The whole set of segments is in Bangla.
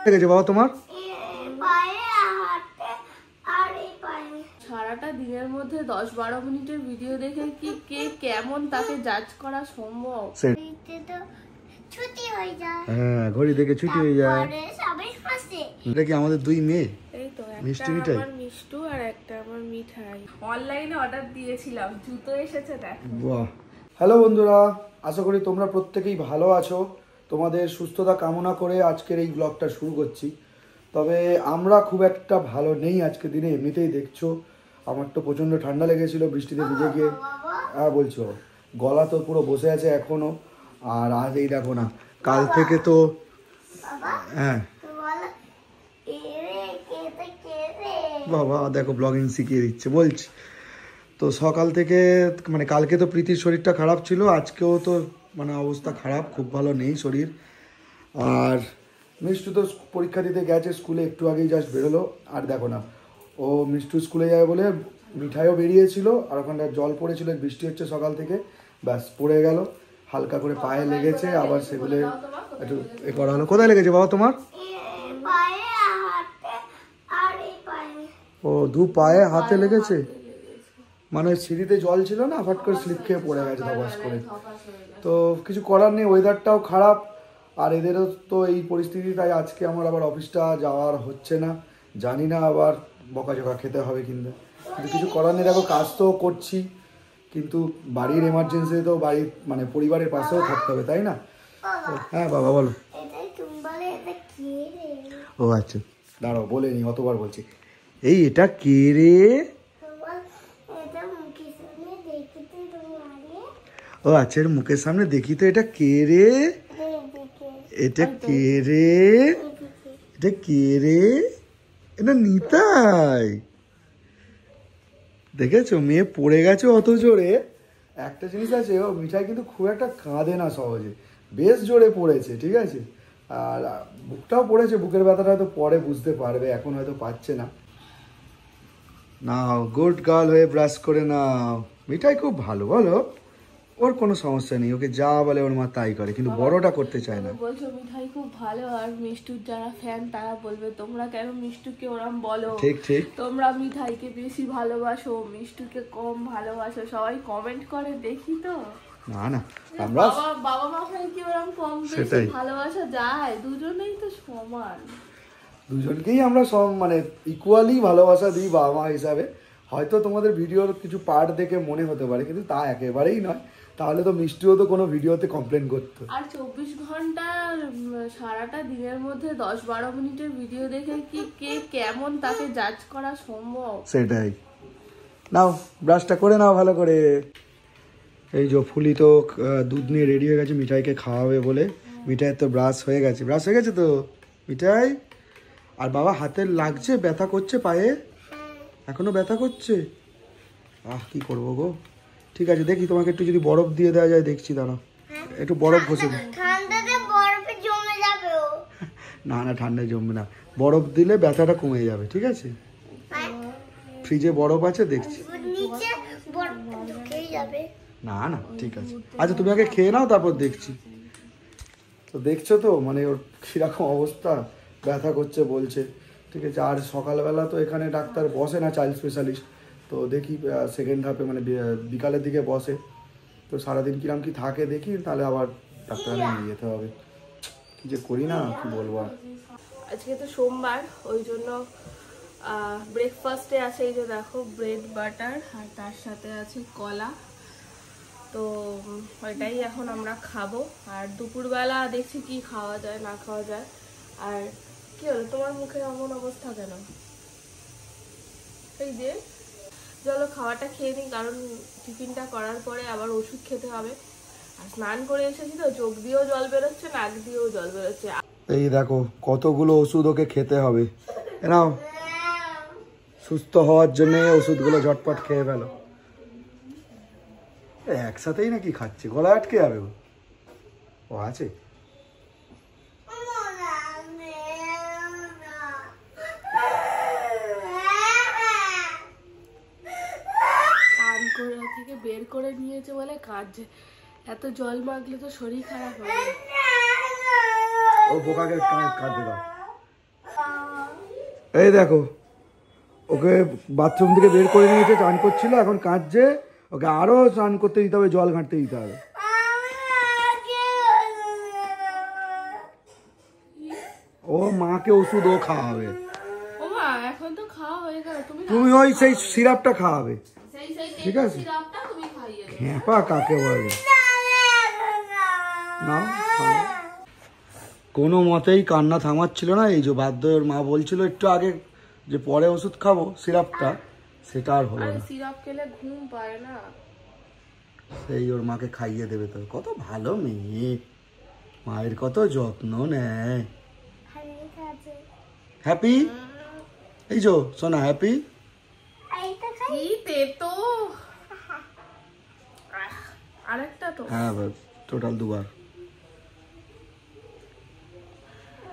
লেগেছে বাবা তোমার? সারাটা দিনের মধ্যে 10-12 মিনিটের ভিডিও দেখে কি কে কেমন তাকে জাজ করা সম্ভব? হ্যাঁ, ঘড়ি দেখে ছুটি হয়ে যায়। এটা কি আমাদের দুই মেয়ে? এই তো মিষ্টি একটা মিঠাই, আমার মিষ্টু আর একটা আমার মিঠাই। অনলাইনে অর্ডার দিয়েছিলাম, জুতো এসেছে দেখো। বাহ। হ্যালো বন্ধুরা, আশা করি তোমরা প্রত্যেকেই ভালো আছো। তোমাদের সুস্থতা কামনা করে আজকের এই ব্লগটা শুরু করছি। তবে আমরা খুব একটা ভালো নেই আজকের দিনে। এমনিতেই দেখছো আমার তো প্রচণ্ড ঠান্ডা লেগেছিলো বৃষ্টিতে ভিজে গিয়ে। হ্যাঁ বলছো, গলা তো পুরো বসে আছে এখনও। আর আজ এই দেখো না, কাল থেকে তো হ্যাঁ বাবা দেখো ব্লগিং শিখিয়ে দিচ্ছে বলছি তো। সকাল থেকে মানে কালকে তো প্রীতির শরীরটা খারাপ ছিল, আজকেও তো মানে অবস্থা খারাপ, খুব ভালো নেই শরীর। আর মিষ্টু তো পরীক্ষা দিতে গেছে স্কুলে, একটু আগেই জাস্ট বেরোলো। আর দেখো না, ও মিষ্টু স্কুলে যাবে বলে মিঠাইও বেরিয়েছিল, আর ওখানটা জল পড়েছিল, বৃষ্টি হচ্ছে সকাল থেকে, ব্যাস পড়ে গেল, হালকা করে পায়ে লেগেছে, আবার সেগুলো একটু এ করা হলো। কোথায় লেগেছে বাবা তোমার? ও দু পায়ে হাতে লেগেছে, মানে সিঁড়িতে জল ছিল না, ফট করে স্লিপ খেয়ে পড়ে গেছে ধপাস করে। তো কিছু করার নেই, ওয়েদারটাও খারাপ আর এদেরও তো এই পরিস্থিতি, তাই আজকে আমার আবার অফিসটা যাওয়ার হচ্ছে না। জানি না আবার বকাঝকা খেতে হবে কিন্তু কিছু করার নেই। দেখো কাজ তো করছি, কিন্তু বাড়ির এমার্জেন্সি তো বাড়ির মানে পরিবারের পাশেও থাকতে হবে, তাই না? হ্যাঁ বাবা বলো। ও আচ্ছা দাঁড়াও, বলে নি, অতবার বলছি। এই এটা কে রে? ও আচ্ছা, এর মুখের সামনে দেখি তো, এটা কে রে? এটা কে রে? এটা কে রে? এটা নিতাই। দেখেছো মেয়ে পড়ে গেছে অত জোরে। একটা জিনিস আছে, ও মিঠাই কিন্তু খুব একটা কাঁদে না সহজে, বেশ জোরে পড়েছে, ঠিক আছে। আর বুকটাও পড়েছে, বুকের ব্যথাটা হয়তো পরে বুঝতে পারবে, এখন হয়তো পাচ্ছে না। নাও গুড গার্ল হয়ে ব্রাশ করে নাও। মিঠাই খুব ভালো, বলো, ওর কোনো সমস্যা নেই, ওকে যা বলে ওর মা তাই করে, কিন্তু বড়টা করতে চায় না। বলছো মিঠাই খুব ভালো, আর মিষ্টুর যারা ফ্যান তারা বলবে তোমরা কেন মিষ্টুকে ওরম বলো, ঠিক ঠিক, তোমরা মিঠাইকে বেশি ভালোবাসো, মিষ্টুকে কম ভালোবাসো, সবাই কমেন্ট করে দেখি তো। না না, আমরা বাবা মা কি ওরম কম বেশি ভালোবাসা যায়? দুজনেই তো সমান, দুজনকেই আমরা সব মানে ইকুয়ালি ভালোবাসা দিই বাবা মা হিসাবে। হয়তো তোমাদের ভিডিওর কিছু পার্ট দেখে মনে হতে পারে, কিন্তু তা একেবারেই নয়, তাহলে তো মিষ্টিও তো কোনো ভিডিওতে কমপ্লেন করতো। আর 24 ঘন্টা সারাটা দিনের মধ্যে 10-12 মিনিটের ভিডিও দেখে কি কে কেমন তাকে জাজ করা সম্ভব? সেটাই। নাও ব্রাশটা করে নাও ভালো করে। এই যে ফুলি তো দুধ নিয়ে রেডি হয়ে গেছে মিঠাইকে খাওয়াবে বলে। মিঠাইয়ের তো ব্রাশ হয়ে গেছে, ব্রাশ হয়ে গেছে তো মিঠাই। আর বাবা হাতে লাগছে, ব্যথা করছে পায়ে? এখনো ব্যথা করছে? কি করবো গো। ঠিক আছে, দেখি তোমাকে একটু যদি বরফ দিয়ে দেওয়া যায়, দেখছি দাঁড়া, একটু বরফ ঘষে দিই। না না, ঠান্ডায় জমবে না, বরফ দিলে ব্যথাটা কমে যাবে, ঠিক আছে। ফ্রিজে বরফ আছে, দেখছি। না না ঠিক আছে, আচ্ছা তুমি আগে খেয়ে নাও, তারপর দেখছি। তো দেখছো তো মানে ওর কীরকম অবস্থা, ব্যথা করছে বলছে, ঠিক আছে। আর সকালবেলা তো এখানে ডাক্তার বসে না, চাইল্ড স্পেশালিস্ট, তো দেখি সেকেন্ড হাফে মানে বিকালের দিকে বসে, তো সারাদিন কিরম কি থাকে দেখি, তাহলে আবার ডাক্তার নিয়ে যেতে হবে। কি যে করি না, কি বলবো। আজকে তো সোমবার, ওই জন্য ব্রেকফাস্টে আছে এই যে দেখো ব্রেড বাটার, আর তার সাথে আছে কলা, তো ওইটাই এখন আমরা খাবো। আর দুপুরবেলা দেখছি কি খাওয়া যায় না খাওয়া যায়। আর কি হলো তোমার মুখে এমন অবস্থা কেন? এই যে চলো খাওয়াটা খেয়ে নিই, কারণ টিফিনটা করার পরে আবার ওষুধ খেতে হবে। আর স্নান করে এসেছি তো, চোখ দিয়েও জল বেরোচ্ছে, নাক দিয়েও জল বেরোচ্ছে। এই দেখো কতগুলো ওষুধ ওকে খেতে হবে, নাও সুস্থ হওয়ার জন্য ওষুধগুলো ঝটপট খেয়ে ফেলো। একসাথেই নাকি খাচ্ছে, গলা আটকে যাবে। ও আছে থেকে বের করে নিয়েছে বলে কাঁদছে, এত জল মাখলে তো শরীর খারাপ হবে। ও বোকাকে কাঁদতে দাও, এই দেখো ওকে বাথরুম থেকে বের করে নিয়েছে, চান করছিল, এখন কাঁদছে, ওকে আরো স্নান করতে দিতে হবে, জল ঘাঁটতে দিতে হবে। ও মাকে ওষুধ ও খাওয়াবে। ও মা এখন তো খাওয়া হয়ে গেল, তুমি ওই সেই সিরাপটা খাওয়াবে, ঠিক আছে? হ্যাপা কাকে বলে না, কোনো মতেই কান্না থামাচ্ছিল না। এই যে বাধ্য ওর মা বলছিল একটু আগে যে পরে ওষুধ খাবো সিরাপটা, সেটা আর হলো না। সিরাপ খেলে ঘুম পায় না, সেই ওর মাকে খাইয়ে দেবে। তো কত ভালো মেয়ে, মায়ের কত যত্ন নেয়। হ্যাপি, এই যে সোনা হ্যাপি, আরেকটা তো হ্যাঁ টোটাল দুবার।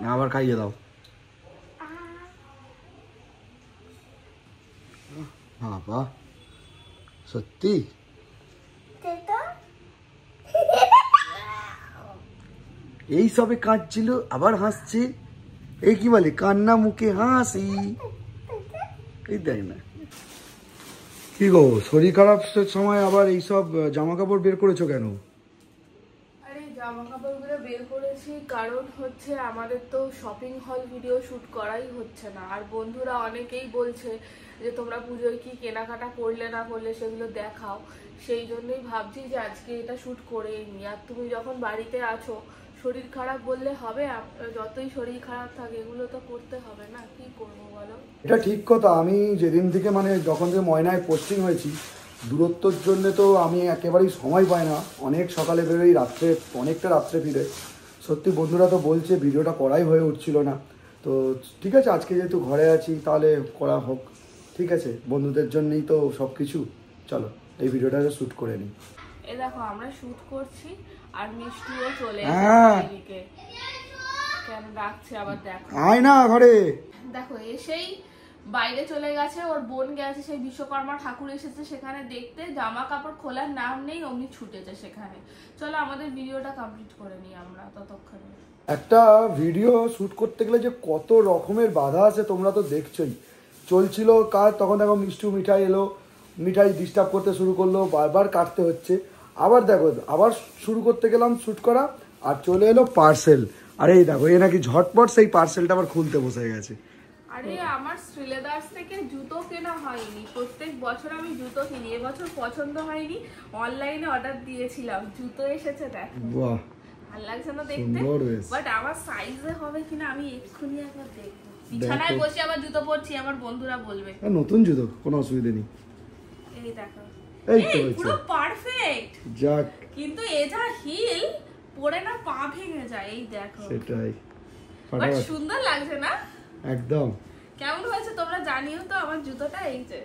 না আবার খাইয়ে দাও। বাবা সত্যি এই সবে কাঁদছিল আবার হাসছে, এই কি বলে কান্না মুখে হাসি। এই দেখ না কি গো, শরীর খারাপ সময় আবার এইসব জামা কাপড় বের করেছো কেন? আরে জামা কাপড়গুলো বের করেছি কারণ হচ্ছে আমাদের তো শপিং হল ভিডিও শুট করাই হচ্ছে না, আর বন্ধুরা অনেকেই বলছে যে তোমরা পুজোয় কি কেনাকাটা করলে না করলে সেগুলো দেখাও, সেই জন্যই ভাবছি যে আজকে এটা শুট করেই নি। আর তুমি যখন বাড়িতে আছো, শরীর খারাপ বললে হবে? যতই শরীর খারাপ থাকে এগুলো তো করতে হবে না, কি করবো বলো? এটা ঠিক কথা। আমি যেদিন থেকে মানে যখন থেকে ময়নায় পোস্টিং হয়েছি, দূরত্বর জন্য তো আমি একেবারেই সময় পাই না, অনেক সকালে বেরোই, রাত্রে অনেকটা রাত্রে ফিরে। সত্যি বন্ধুরা তো বলছে ভিডিওটা করাই হয়ে উঠছিল না। তো ঠিক আছে, আজকে যেহেতু ঘরে আছি তাহলে করা হোক, ঠিক আছে? বন্ধুদের জন্যই তো সব কিছু। চলো এই ভিডিওটা শ্যুট করে নিই। এই দেখো আমরা শুট করছি আর মিষ্টিও চলে এদিকে, কেন ডাকছে আবার? দেখো আয় না ঘরে, দেখো এসেই বাইরে চলে গেছে, ওর বোন গেছে সেই বিশ্বকর্মা ঠাকুর এসেছে সেখানে দেখতে, জামা কাপড় খোলার নাম নেই, অমনি ছুটেছে সেখানে। চলো আমাদের ভিডিওটা কমপ্লিট করে নিই আমরা ততক্ষণে। একটা ভিডিও শ্যুট করতে গেলে যে কত রকমের বাধা আছে তোমরা তো দেখছোই। চলছিল কাজ, তখন দেখো মিষ্টি মিঠাই এলো, মিঠাই ডিস্টার্ব করতে শুরু করলো, বারবার কাটতে হচ্ছে। আবার দেখো আবার শুরু করতে গেলাম শ্যুট করা, আর চলে এলো পার্সেল। আর এই দেখো এ নাকি ঝটপট সেই পার্সেলটা আবার খুলতে বসে গেছে। আরে আমার শ্রীলেদার্স থেকে জুতো কেনা হয়নি, প্রত্যেক বছর আমি জুতো কিনি, এবছর পছন্দ হয়নি, অনলাইনে অর্ডার দিয়েছিলাম, জুতো এসেছে। দেখো বাহ, ভাল লাগছে না দেখতে? বাট আমার সাইজে হবে কিনা আমি এক্ষুনি একবার দেখবো। বিছানায় বসে আবার জুতো পরছি, আমার বন্ধুরা বলবে নতুন জুতো, কোনো অসুবিধা নেই। এই দেখো এই তো পুরো পারফেক্ট, যাক। কিন্তু এ যা হিল পরে না পা ভেঙে যায়। এই দেখো সেটাই, বাট সুন্দর লাগছে না? একদম। কেমন হয়েছে তোমরা জানিও তো আমার জুতোটা। এই যে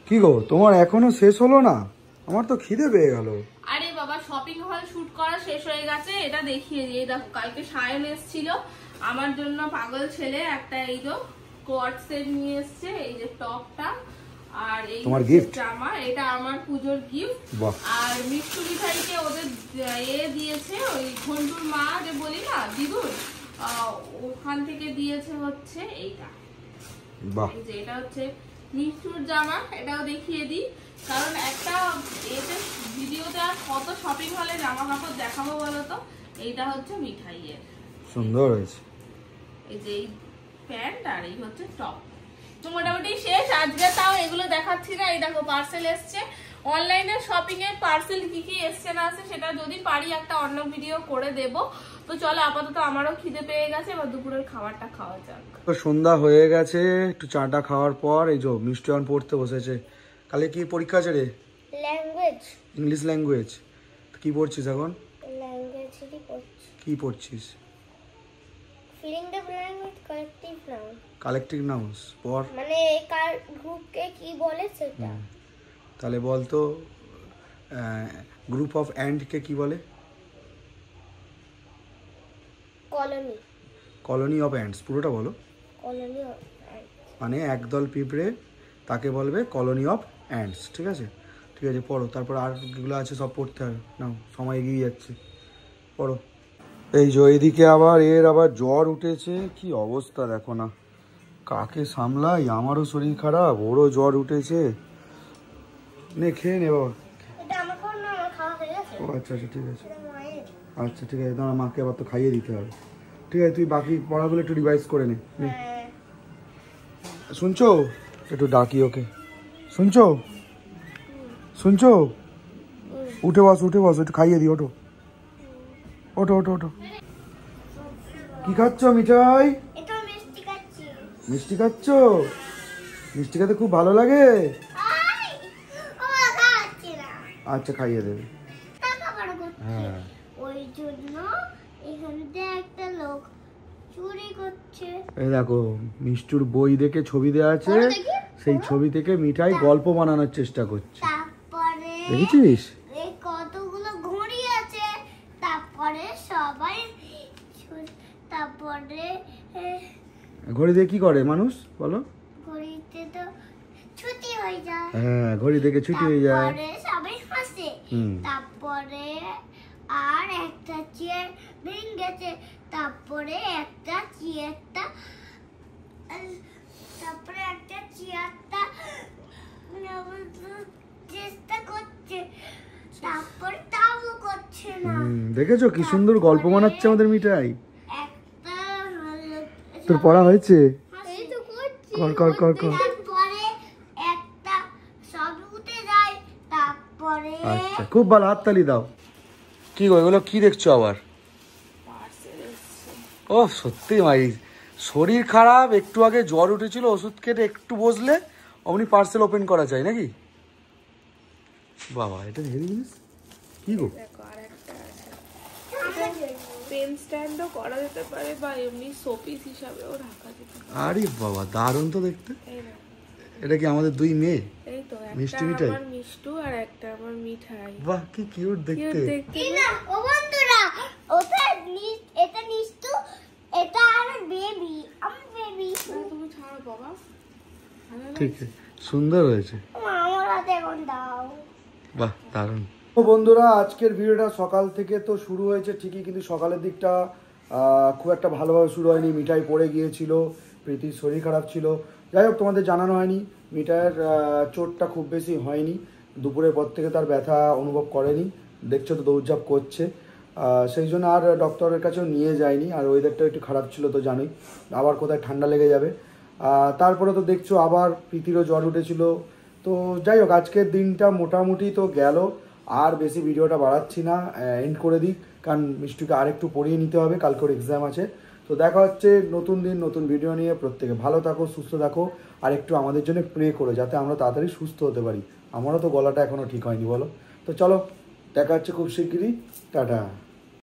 কি গো, তোমার এখনো শেষ হলো না? আমার তো খিদে পেয়ে গেল। আরে বাবা শপিং হল শুট করা শেষ হয়ে গেছে, এটা দেখিয়ে দিই। দেখো কালকে সায়ন এসেছিল আমার জন্য, পাগল ছেলে একটা এই যে কোয়ার্ড সেট নিয়ে এসেছে, এই যে টপটা আর এই তোমার গিফট জামা, এটা আমার পূজোর গিফট। আর মিষ্টি মিঠাইকে ওদের দিয়েছে ওই ঘন্টুর মা, যে বলি না দিদুর, ওখান থেকে দিয়েছে হচ্ছে এইটা। এই যে এটা হচ্ছে মিষ্টির জামা, এটাও দেখিয়ে দিই, কারণ একটা এতে ভিডিওতে আর কত শপিং হলে জামা কাপড় দেখাবো বলো তো। এইটা হচ্ছে মিঠাইয়ের, সুন্দর হয়েছে। এই যে এই প্যান্ট আর এই হচ্ছে টপ। তো মোটামুটি শেষ আজকে, তাও এগুলো দেখাচ্ছি না। এই দেখো পার্সেল এসছে, অনলাইনে শপিং এর পার্সেল কি কি এসছে না আছে সেটা যদি পারি একটা অন্য ভিডিও করে দেব। তো চলো আপাতত আমারও খিদে পেয়ে গেছে, এবার দুপুরের খাবারটা খাওয়া যাক। তো সন্ধ্যা হয়ে গেছে, একটু চাটা খাওয়ার পর এই যে মিষ্টি অন পড়তে বসেছে। কালে কি পরীক্ষা আছে রে? Language, English language. কি পড়ছিস এখন? ল্যাঙ্গুয়েজই পড়ছি। কি পড়ছিস? Filling the blank with collective noun. Collective nouns পড়, মানে কার গ্রুপকে কি বলে সেটা। তাহলে বল তো গ্রুপ অফ অ্যান্ড কে কি বলে? কলোনি। কলোনি অফ অ্যান্ডস, পুরোটা বলো। কলোনি অফ মানে একদল পিঁপড়ে, তাকে বলবে কলোনি অফ অ্যান্ডস। ঠিক আছে, ঠিক আছে পড়ো। তারপর আর যেগুলো আছে সব পড়তে হবে, নাও সময় এগিয়ে যাচ্ছে, পড়ো। এই যে এদিকে আবার এর আবার জ্বর উঠেছে, কি অবস্থা দেখো না, কাকে সামলাই, আমারও শরীর খারাপ, ওরও জ্বর উঠেছে। নে খেয়ে নে বাবা। এটা আমার খাওয়া না, আমার খাওয়া হয়ে গেছে। ও আচ্ছা আচ্ছা ঠিক আছে, এটা মায়ের। আচ্ছা ঠিক আছে, দাঁড়া মাকে আবার তো খাইয়ে দিতে হবে। ঠিক আছে, তুই বাকি পড়াগুলো একটু রিভাইজ করে নে। হ্যাঁ। শুনছো? একটু ডাকি ওকে। শুনছো? শুনছো? উঠে বস, একটু খাইয়ে দিই। ওঠো ওঠো ওঠো ওঠো। কি খাচ্ছ মিঠাই? এটা মিষ্টি খাচ্ছি। মিষ্টি খাচ্ছ? মিষ্টি খেতে খুব ভালো লাগে? আই! ও খাচ্ছি না। আচ্ছা খাইয়ে দেবে। টাকা বড় করছে। হ্যাঁ ওই জন্য এখানে দিয়ে একটা লোক চুরি করছে। এই দেখো মিষ্টুর বই দেখে ছবি দেওয়া আছে, পড়ো দেখি। সেই ছবি থেকে মিঠাই গল্প বানানোর চেষ্টা করছে। তারপরে দেখেছিস? এই কতগুলো ঘড়ি আছে, তারপরে সবাই তারপরে ঘড়ি দিয়ে কি করে মানুষ বলো? ঘড়িতে তো ছুটি হয়ে যায়। হ্যাঁ ঘড়ি দেখে ছুটি হয়ে যায়। তারপরে সবাই হাসে। তারপরে আর একটা চেয়ার ভেঙে গেছে। তারপরে একটা চেয়ারটা চেষ্টা করছে, তারপরে তাও করছে না। দেখেছো কি সুন্দর গল্প বানাচ্ছে আমাদের মিঠাই। একটা তোর পড়া হয়েছে? এই তো করছি। কর। তারপরে একটা সব উঠে যায়। তারপরে আচ্ছা খুব ভালো, হাততালি দাও। কি গো এগুলো কি দেখছো আবার? ও সত্যি মাই, শরীর খারাপ, একটু আগে জ্বর উঠেছিল, ওষুধ খেতে একটু বসলে অমনি পার্সেল ওপেন করা যায় নাকি? বাবা এটা হেভি জিনিস। কি গো? দেখো আরেকটা আছে, পেন স্ট্যান্ডও করা যেতে পারে বা এমনি শোপিস হিসাবেও রাখা যেতে পারে। আরে বাবা দারুণ তো দেখতে। এই দেখো, এটা কি আমাদের দুই মেয়ে? এই তো মিষ্টি একটা মিঠাই? আমার মিষ্টু আর একটা আমার মিঠাই। বাহ কি কিউট Cute দেখতে। দেখতে কি না? না ও বন্ধুরা, এটা নিস্তু, এটা আর বেবি, আমার বেবি। তুমি ছাড়ো বাবা। ভালো ঠিক লাগছে? আছে, সুন্দর হয়েছে। আমার হাতে এখন দাও। বাহ দারুণ। তো বন্ধুরা আজকের ভিডিওটা সকাল থেকে তো শুরু হয়েছে ঠিকই, কিন্তু সকালের দিকটা খুব একটা ভালোভাবে শুরু হয়নি। মিঠাই পড়ে গিয়েছিল, প্রীতির শরীর খারাপ ছিল। যাই হোক তোমাদের জানানো হয়নি, মিঠাইয়ের চোটটা খুব বেশি হয়নি। দুপুরের পর থেকে তার ব্যথা অনুভব করেনি, দেখছো তো দৌড়ঝাঁপ করছে। সেই জন্য আর ডক্টরের কাছেও নিয়ে যায়নি। আর ওয়েদারটা একটু খারাপ ছিল তো জানোই, আবার কোথায় ঠান্ডা লেগে যাবে। তারপরে তো দেখছো আবার প্রীতিরও জ্বর উঠেছিল। তো যাই হোক আজকের দিনটা মোটামুটি তো গেল। আর বেশি ভিডিওটা বাড়াচ্ছি না, এন্ড করে দিই, কারণ মিষ্টিকে আরেকটু পড়িয়ে নিতে হবে, কালকে ওর এক্সাম আছে। তো দেখা হচ্ছে নতুন দিন নতুন ভিডিও নিয়ে। প্রত্যেকে ভালো থাকো, সুস্থ থাকো, আর একটু আমাদের জন্য প্রে করো যাতে আমরা তাড়াতাড়ি সুস্থ হতে পারি। আমারও তো গলাটা এখনও ঠিক হয়নি বলো। তো চলো দেখা হচ্ছে খুব শিগগিরই, টাটা।